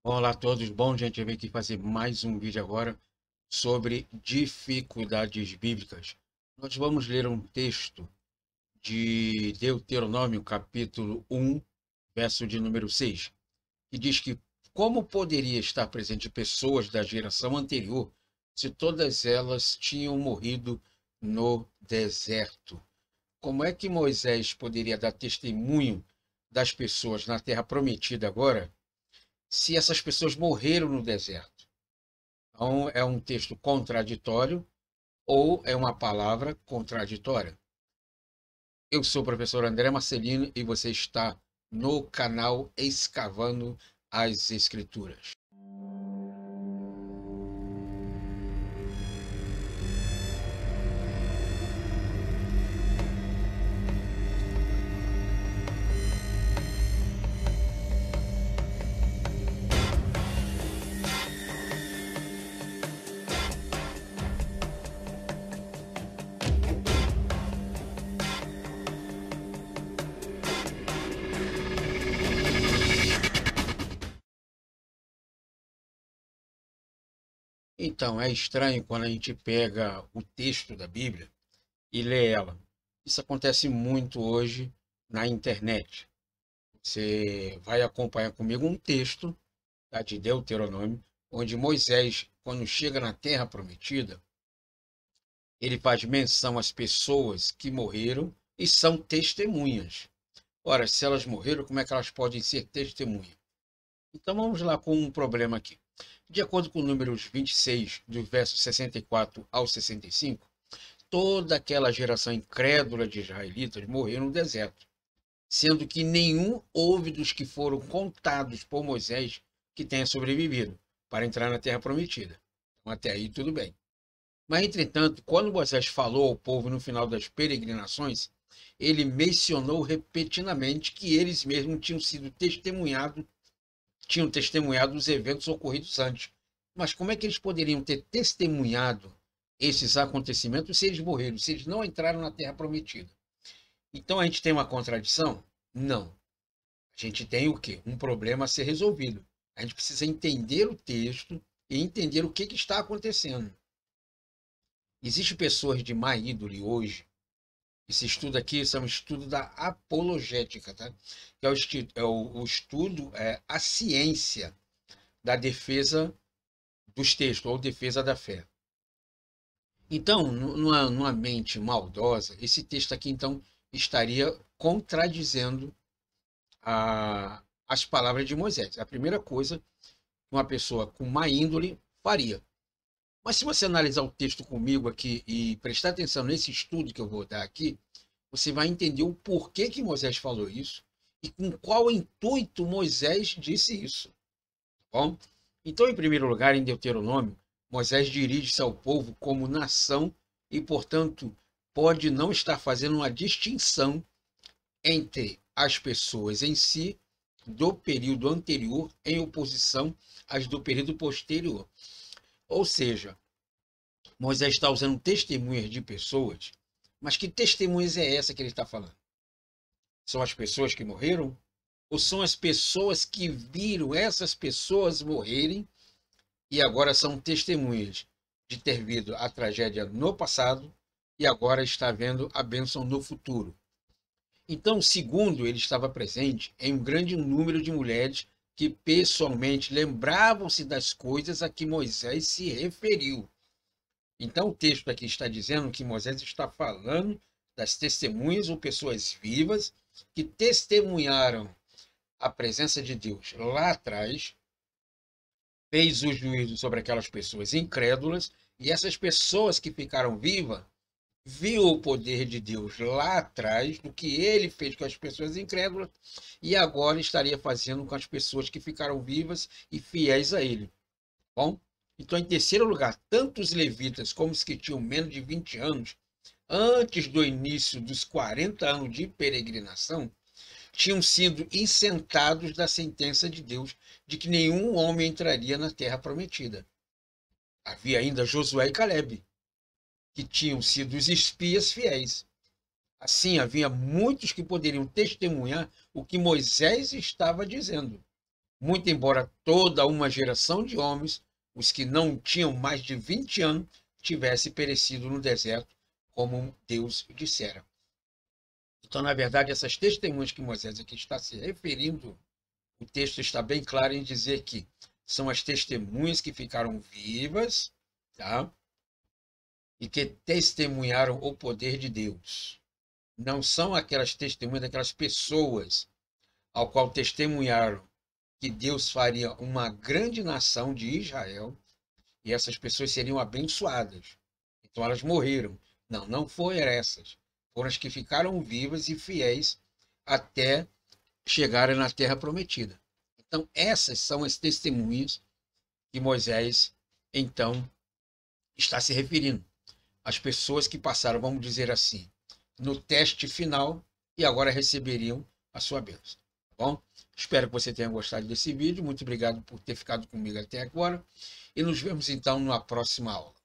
Olá a todos, bom gente, eu vim aqui fazer mais um vídeo agora sobre dificuldades bíblicas. Nós vamos ler um texto de Deuteronômio, capítulo 1, verso de número 6, que diz que como poderia estar presente pessoas da geração anterior se todas elas tinham morrido no deserto? Como é que Moisés poderia dar testemunho das pessoas na terra prometida agora, se essas pessoas morreram no deserto? Então, é um texto contraditório ou é uma palavra contraditória. Eu sou o professor André Marcelino e você está no canal Escavando as Escrituras. Então, é estranho quando a gente pega o texto da Bíblia e lê ela. Isso acontece muito hoje na internet. Você vai acompanhar comigo um texto, tá, de Deuteronômio, onde Moisés, quando chega na Terra Prometida, ele faz menção às pessoas que morreram e são testemunhas. Ora, se elas morreram, como é que elas podem ser testemunhas? Então vamos lá com um problema aqui. De acordo com Números 26, do verso 64 ao 65, toda aquela geração incrédula de israelitas morreu no deserto, sendo que nenhum houve dos que foram contados por Moisés que tenha sobrevivido para entrar na terra prometida. Então, até aí tudo bem. Mas, entretanto, quando Moisés falou ao povo no final das peregrinações, ele mencionou repetidamente que eles mesmos tinham testemunhado os eventos ocorridos antes. Mas como é que eles poderiam ter testemunhado esses acontecimentos se eles morreram, se eles não entraram na Terra Prometida? Então a gente tem uma contradição? Não. A gente tem o quê? Um problema a ser resolvido. A gente precisa entender o texto e entender o que está acontecendo. Existem pessoas de má índole hoje. Esse estudo aqui é um estudo da apologética, tá? Que é o estudo, a ciência da defesa dos textos, ou defesa da fé. Então, numa mente maldosa, esse texto aqui, então, estaria contradizendo as palavras de Moisés. A primeira coisa que uma pessoa com má índole faria. Mas se você analisar o texto comigo aqui e prestar atenção nesse estudo que eu vou dar aqui, você vai entender o porquê que Moisés falou isso e com qual intuito Moisés disse isso. Tá bom? Então, em primeiro lugar, em Deuteronômio, Moisés dirige-se ao povo como nação e, portanto, pode não estar fazendo uma distinção entre as pessoas em si do período anterior em oposição às do período posterior. Ou seja, Moisés está usando testemunhas de pessoas, mas que testemunhas é essa que ele está falando? São as pessoas que morreram? Ou são as pessoas que viram essas pessoas morrerem e agora são testemunhas de ter visto a tragédia no passado e agora está vendo a bênção no futuro? Então, segundo, ele estava presente em um grande número de mulheres que pessoalmente lembravam-se das coisas a que Moisés se referiu. Então, o texto aqui está dizendo que Moisés está falando das testemunhas ou pessoas vivas que testemunharam a presença de Deus lá atrás, fez o juízo sobre aquelas pessoas incrédulas, e essas pessoas que ficaram vivas viu o poder de Deus lá atrás, do que ele fez com as pessoas incrédulas, e agora estaria fazendo com as pessoas que ficaram vivas e fiéis a ele. Bom, então, em terceiro lugar, tanto os levitas como os que tinham menos de 20 anos, antes do início dos 40 anos de peregrinação, tinham sido isentados da sentença de Deus de que nenhum homem entraria na terra prometida. Havia ainda Josué e Calebe, que tinham sido os espias fiéis. Assim, havia muitos que poderiam testemunhar o que Moisés estava dizendo. muito embora toda uma geração de homens, os que não tinham mais de 20 anos, tivesse perecido no deserto, como Deus dissera. Então, na verdade, essas testemunhas que Moisés aqui está se referindo, o texto está bem claro em dizer que são as testemunhas que ficaram vivas, tá? E que testemunharam o poder de Deus. Não são aquelas testemunhas daquelas pessoas ao qual testemunharam que Deus faria uma grande nação de Israel e essas pessoas seriam abençoadas. Então elas morreram. Não, não foram essas. Foram as que ficaram vivas e fiéis até chegarem na terra prometida. Então essas são as testemunhas que Moisés, então, está se referindo. As pessoas que passaram, vamos dizer assim, no teste final e agora receberiam a sua bênção. Tá bom? Espero que você tenha gostado desse vídeo. Muito obrigado por ter ficado comigo até agora. E nos vemos então na próxima aula.